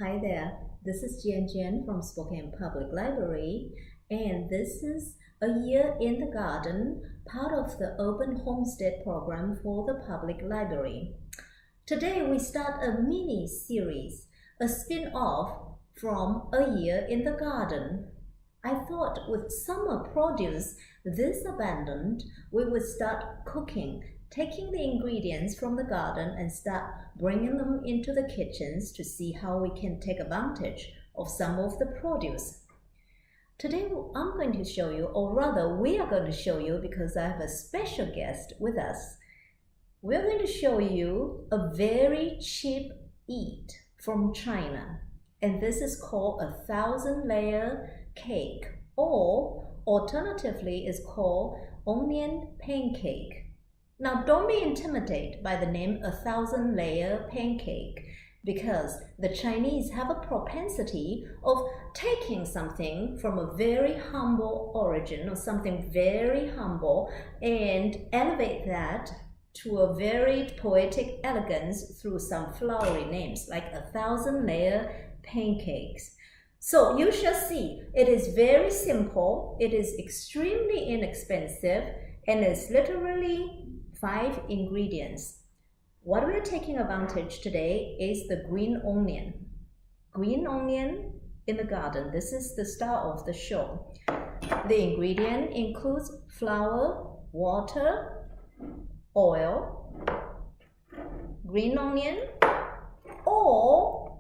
Hi there, this is Jian from Spokane Public Library, and this is A Year in the Garden, part of the Urban Homestead program for the public library. Today we start a mini-series, a spin-off from A Year in the Garden. I thought with summer produce this abundant, we would start cooking, taking the ingredients from the garden and start bringing them into the kitchens to see how we can take advantage of some of the produce. Today I'm going to show you, or rather we are going to show you because I have a special guest with us. We're going to show you a very cheap eat from China, and this is called 1,000-layer cake, or alternatively is called onion pancake. Now, don't be intimidated by the name 1,000-layer pancake, because the Chinese have a propensity of taking something from a very humble origin or something very humble and elevate that to a very poetic elegance through some flowery names like 1,000-layer pancakes. So you shall see, it is very simple, it is extremely inexpensive, and it's literally 5 ingredients. What we're taking advantage today is the green onion. Green onion in the garden. This is the star of the show. The ingredient includes flour, water, oil, green onion, or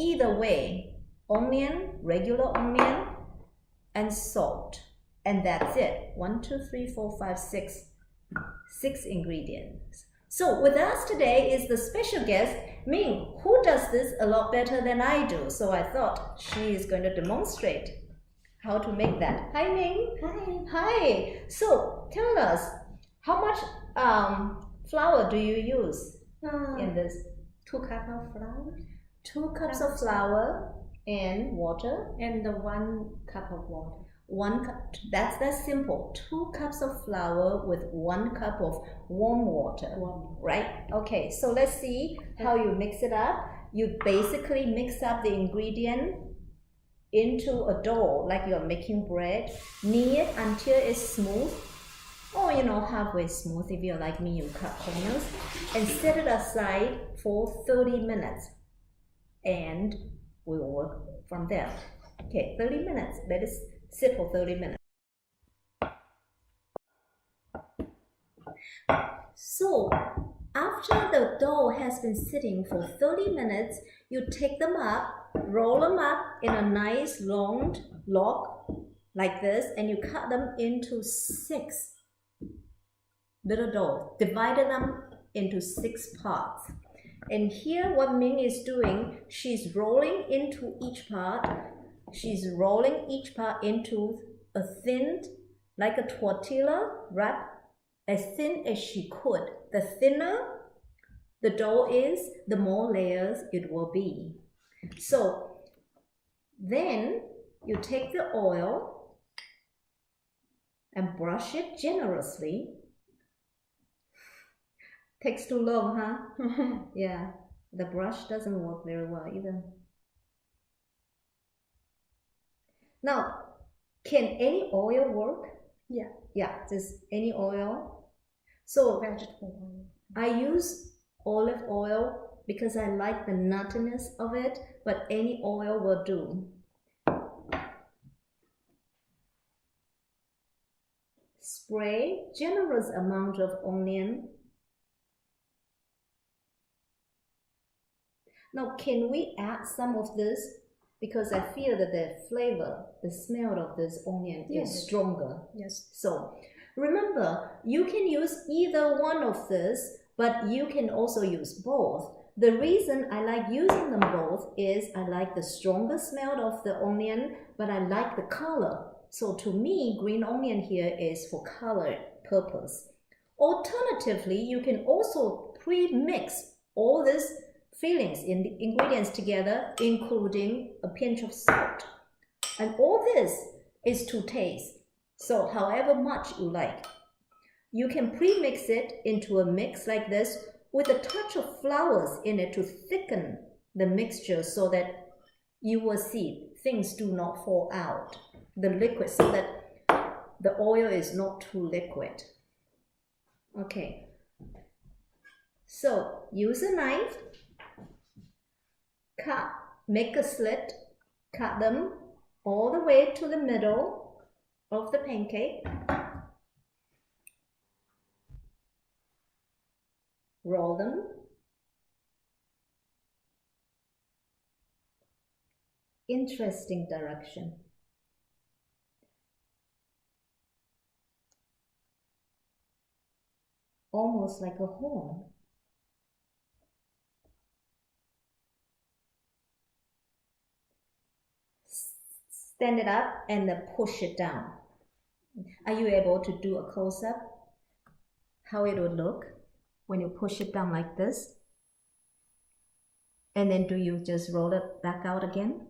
either way, onion, regular onion, and salt. And that's it. 1, 2, 3, 4, 5, 6. 6 ingredients. So with us today is the special guest, Ming, who does this a lot better than I do. So I thought she is going to demonstrate how to make that. Hi, Ming. Hi. Hi. So tell us, how much flour do you use in this? 2 cups of flour 2 cups of flour and water. and 1 cup of water. 1 cup, that's simple. 2 cups of flour with 1 cup of warm water, right? Okay, so let's see how you mix it up. You basically mix up the ingredient into a dough like you're making bread. Knead it until it's smooth, or halfway smooth. If you're like me, you cut corners, and set it aside for 30 minutes, and we will work from there. Okay, 30 minutes. Let it sit for 30 minutes. So after the dough has been sitting for 30 minutes, you take them up, roll them up in a nice long log like this, and you cut them into 6 little dough, divided them into 6 parts. And here what Ming is doing, she's rolling into each part. She's rolling each part into a thin, like a tortilla wrap, as thin as she could. The thinner the dough is, the more layers it will be. So then you take the oil and brush it generously. Takes too long, huh? Yeah, the brush doesn't work very well either. Now, can any oil work? Yeah, just any oil. So Vegetable oil. I use olive oil because I like the nuttiness of it, but any oil will do. Spray generous amount of onion. Now, can we add some of this? Because I feel that the flavor, the smell of this onion is stronger. Yes. So remember, you can use either one of this, but you can also use both. The reason I like using them both is I like the stronger smell of the onion, but I like the color. So to me, green onion here is for color purpose. Alternatively, you can also pre-mix all this fillings in the ingredients together, including a pinch of salt. And all this is to taste. So however much you like. You can pre-mix it into a mix like this with a touch of flowers in it to thicken the mixture so that you will see things do not fall out. The liquid, so that the oil is not too liquid. Okay. So use a knife, cut, make a slit, cut them all the way to the middle of the pancake. Roll them. Interesting direction. Almost like a horn. Stand it up and then push it down. Are you able to do a close-up? How it would look when you push it down like this? And then do you just roll it back out again?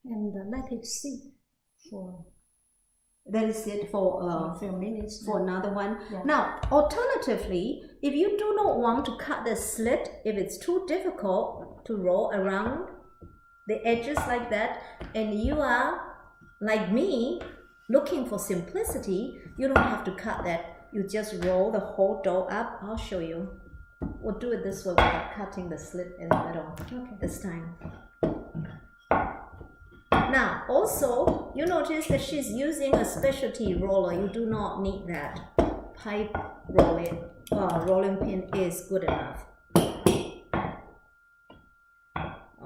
And let it sit for Let it sit for a few minutes. for another one. Yeah. Now, alternatively, if you do not want to cut the slit, if it's too difficult to roll around the edges like that, and you are, like me, looking for simplicity, you don't have to cut that. You just roll the whole dough up. I'll show you. We'll do it this way without cutting the slit in the middle this time. Now, also, you notice that she's using a specialty roller. You do not need that. Pipe rolling pin is good enough.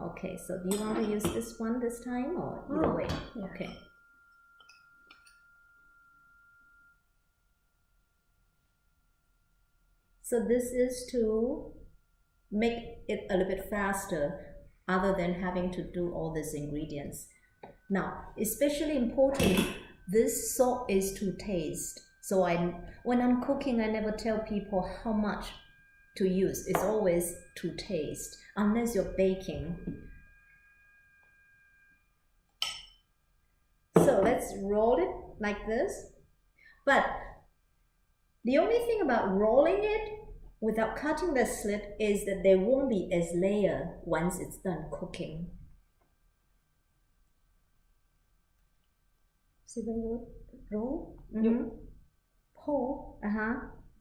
Okay, so do you want to use this one this time or either way? Yeah. Okay. So this is to make it a little bit faster other than having to do all these ingredients. Now, especially important, this salt is to taste. So when I'm cooking, I never tell people how much to use. It's always to taste, unless you're baking. So let's roll it like this. But the only thing about rolling it without cutting the slit is that there won't be as layer once it's done cooking. So when you roll, Mm-hmm. you pour Uh-huh.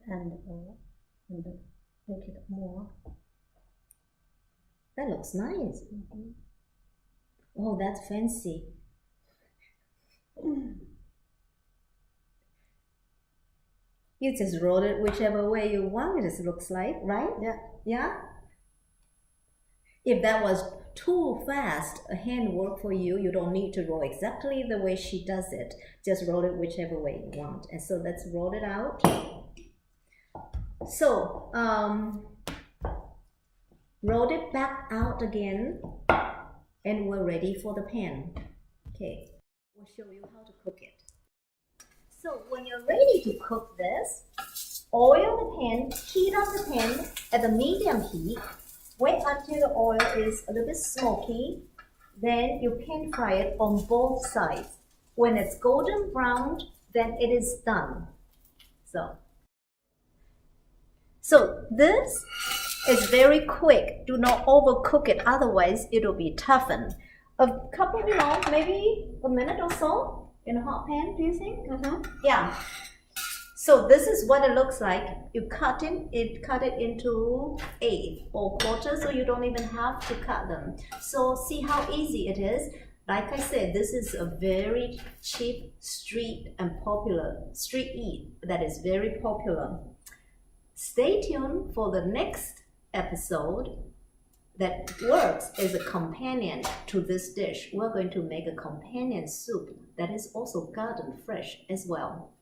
and make it more. That looks nice. Mm-hmm. Oh, that's fancy. You just roll it whichever way you want it looks like, right? Yeah. Yeah? If that was too fast a handwork for you, you don't need to roll exactly the way she does it. Just roll it whichever way you want. And so let's roll it out. So, roll it back out again, and we're ready for the pan. Okay, we'll show you how to cook it. So when you're ready to cook this, oil the pan, heat up the pan at the medium heat. Wait until the oil is a little bit smoky. Then you pan fry it on both sides. When it's golden brown, then it is done. So this is very quick. Do not overcook it, otherwise it will be toughened. A couple, maybe a minute or so in a hot pan, do you think? Yeah. So this is what it looks like. You cut it into eighths or quarters, so you don't even have to cut them. So see how easy it is. Like I said, this is a very cheap street eat that is very popular. Stay tuned for the next episode that works as a companion to this dish. We're going to make a companion soup that is also garden fresh as well.